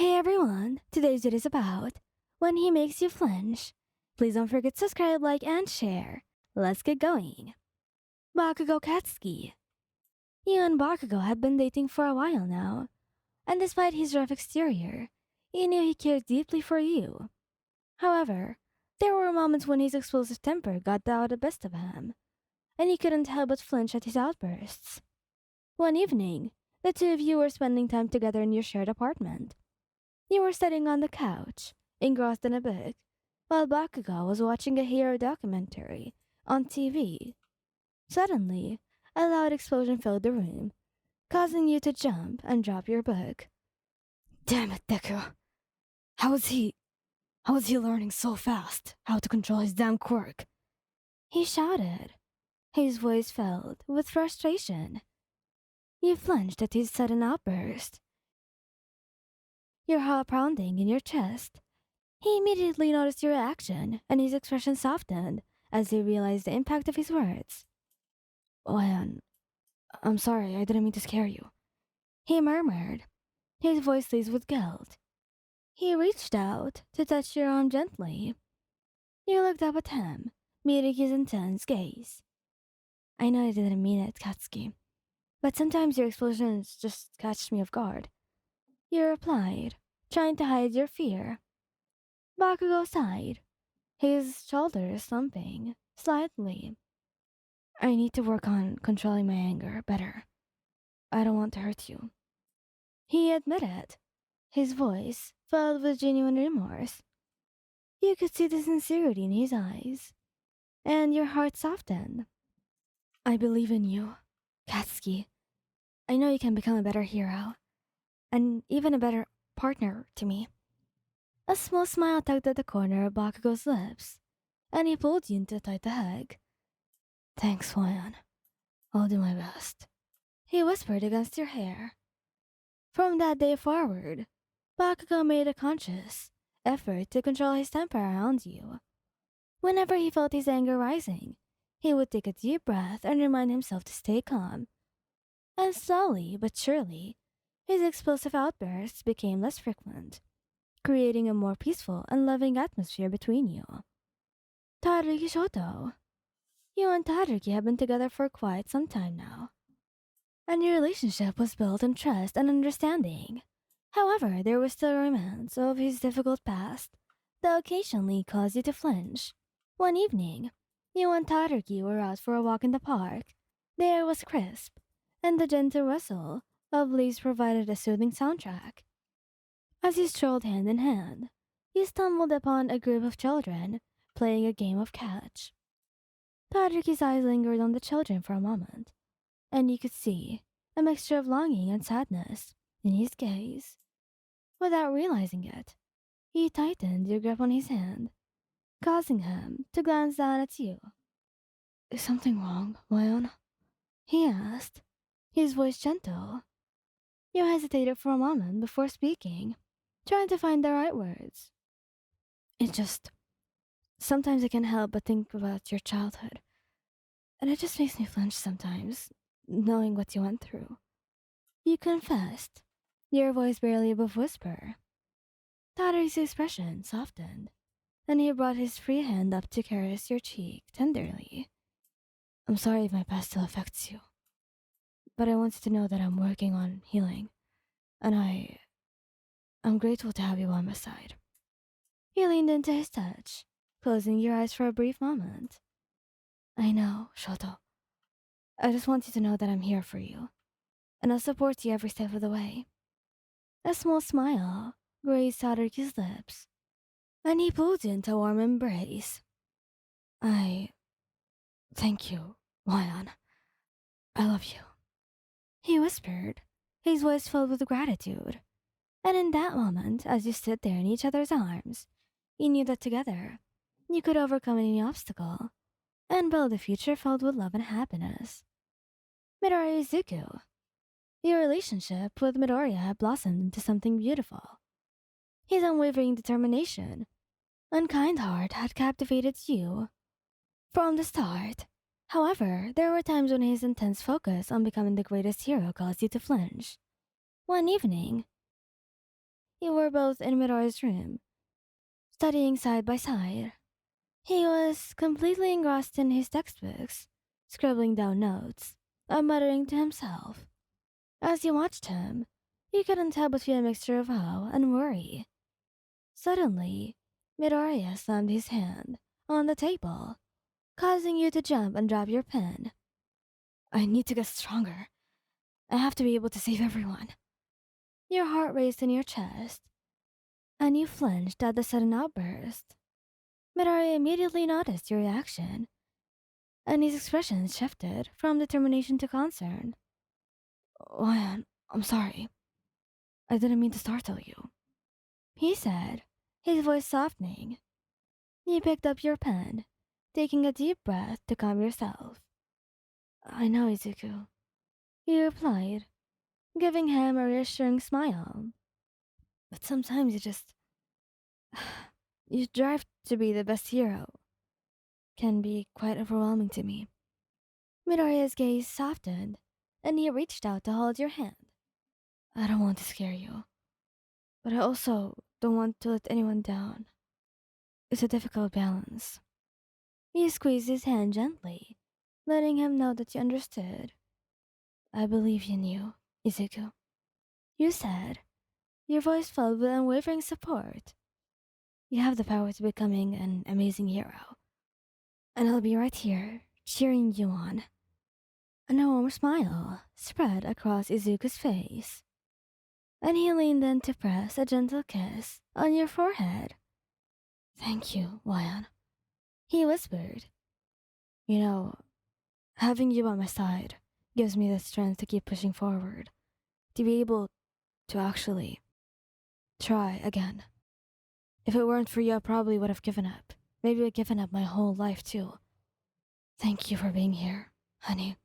Hey everyone, today's video is about when he makes you flinch. Please don't forget to subscribe, like, and share. Let's get going. Bakugou Katsuki. You and Bakugou have been dating for a while now, and despite his rough exterior, you knew he cared deeply for you. However, there were moments when his explosive temper got the best of him, and he couldn't help but flinch at his outbursts. One evening, the two of you were spending time together in your shared apartment. You were sitting on the couch, engrossed in a book, while Bakugou was watching a hero documentary on TV. Suddenly, a loud explosion filled the room, causing you to jump and drop your book. Damn it, Deku. How is he learning so fast how to control his damn quirk? He shouted, his voice filled with frustration. You flinched at his sudden outburst, your heart pounding in your chest. He immediately noticed your reaction, and his expression softened as he realized the impact of his words. I'm sorry, I didn't mean to scare you. He murmured, his voice laced with guilt. He reached out to touch your arm gently. You looked up at him, meeting his intense gaze. I know I didn't mean it, Katsuki, but sometimes your explosions just catch me off guard. You replied, trying to hide your fear. Bakugou sighed, his shoulders slumping slightly. I need to work on controlling my anger better. I don't want to hurt you. He admitted, his voice filled with genuine remorse. You could see the sincerity in his eyes, and your heart softened. I believe in you, Katsuki. I know you can become a better hero, and even a better partner to me. A small smile tugged at the corner of Bakugou's lips, and he pulled you into a tight hug. Thanks, Y.U.M.I. I'll do my best, he whispered against your hair. From that day forward, Bakugou made a conscious effort to control his temper around you. Whenever he felt his anger rising, he would take a deep breath and remind himself to stay calm. And slowly but surely, his explosive outbursts became less frequent, creating a more peaceful and loving atmosphere between you. Todoroki Shouto. You and Todoroki have been together for quite some time now, and your relationship was built on trust and understanding. However, there were still remnants of his difficult past that occasionally caused you to flinch. One evening, you and Todoroki were out for a walk in the park. The air was crisp, and the gentle rustle of leaves provided a soothing soundtrack. As you strolled hand in hand, you stumbled upon a group of children playing a game of catch. Todoroki's eyes lingered on the children for a moment, and you could see a mixture of longing and sadness in his gaze. Without realizing it, he tightened your grip on his hand, causing him to glance down at you. Is something wrong, Y.U.M.I? he asked, his voice gentle. You hesitated for a moment before speaking, trying to find the right words. It just... Sometimes I can't help but think about your childhood. And it just makes me flinch sometimes, knowing what you went through. You confessed, your voice barely above whisper. Todoroki's expression softened, and he brought his free hand up to caress your cheek tenderly. I'm sorry if my past still affects you, but I want you to know that I'm working on healing, and I'm grateful to have you on my side. You leaned into his touch, closing your eyes for a brief moment. I know, Shouto. I just want you to know that I'm here for you, and I'll support you every step of the way. A small smile grazed Todoroki's lips, and he pulled you into a warm embrace. Thank you, Y.U.M.I. I love you, he whispered, his voice filled with gratitude. And in that moment, as you stood there in each other's arms, you knew that together, you could overcome any obstacle and build a future filled with love and happiness. Midoryia Izuku. Your relationship with Midoryia had blossomed into something beautiful. His unwavering determination and kind heart had captivated you from the start. However, there were times when his intense focus on becoming the greatest hero caused you to flinch. One evening, They were both in Midori's room, studying side by side. He was completely engrossed in his textbooks, scribbling down notes, and muttering to himself. As you watched him, you couldn't help but feel a mixture of awe and worry. Suddenly, Midoriya slammed his hand on the table, causing you to jump and drop your pen. I need to get stronger. I have to be able to save everyone. Your heart raced in your chest, and you flinched at the sudden outburst. Midoriya immediately noticed your reaction, and his expression shifted from determination to concern. Ryan, I'm sorry. I didn't mean to startle you, he said, his voice softening. You picked up your pen, taking a deep breath to calm yourself. I know, Izuku, he replied, giving him a reassuring smile. But sometimes you just. You drive to be the best hero. Can be quite overwhelming to me. Midoriya's gaze softened, and he reached out to hold your hand. I don't want to scare you, but I also don't want to let anyone down. It's a difficult balance. You squeezed his hand gently, letting him know that you understood. I believe in you, Izuku. You said, your voice filled with unwavering support. You have the power to becoming an amazing hero. And I'll be right here, cheering you on. A warm smile spread across Izuku's face, and he leaned in to press a gentle kiss on your forehead. Thank you, Y.U.M.I, he whispered. You know, having you by my side gives me the strength to keep pushing forward, to be able to actually try again. If it weren't for you, I probably would have given up. Maybe I'd given up my whole life too. Thank you for being here, honey.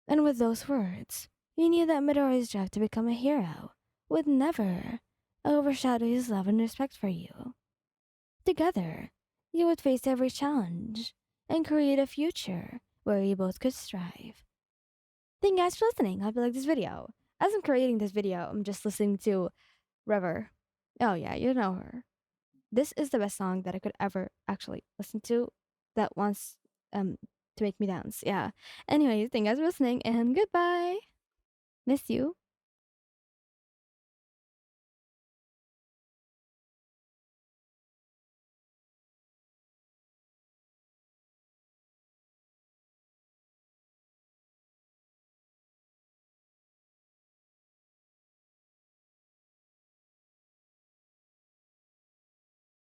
And with those words, you knew that Midori's drive to become a hero would never overshadow his love and respect for you. Together, you would face every challenge and create a future where you both could strive. Thank you guys for listening. Hope you like this video. As I'm creating this video, I'm just listening to River. Oh yeah, you know her. This is the best song that I could ever actually listen to that wants to make me dance. Yeah. Anyways, thank you guys for listening and goodbye. Miss you.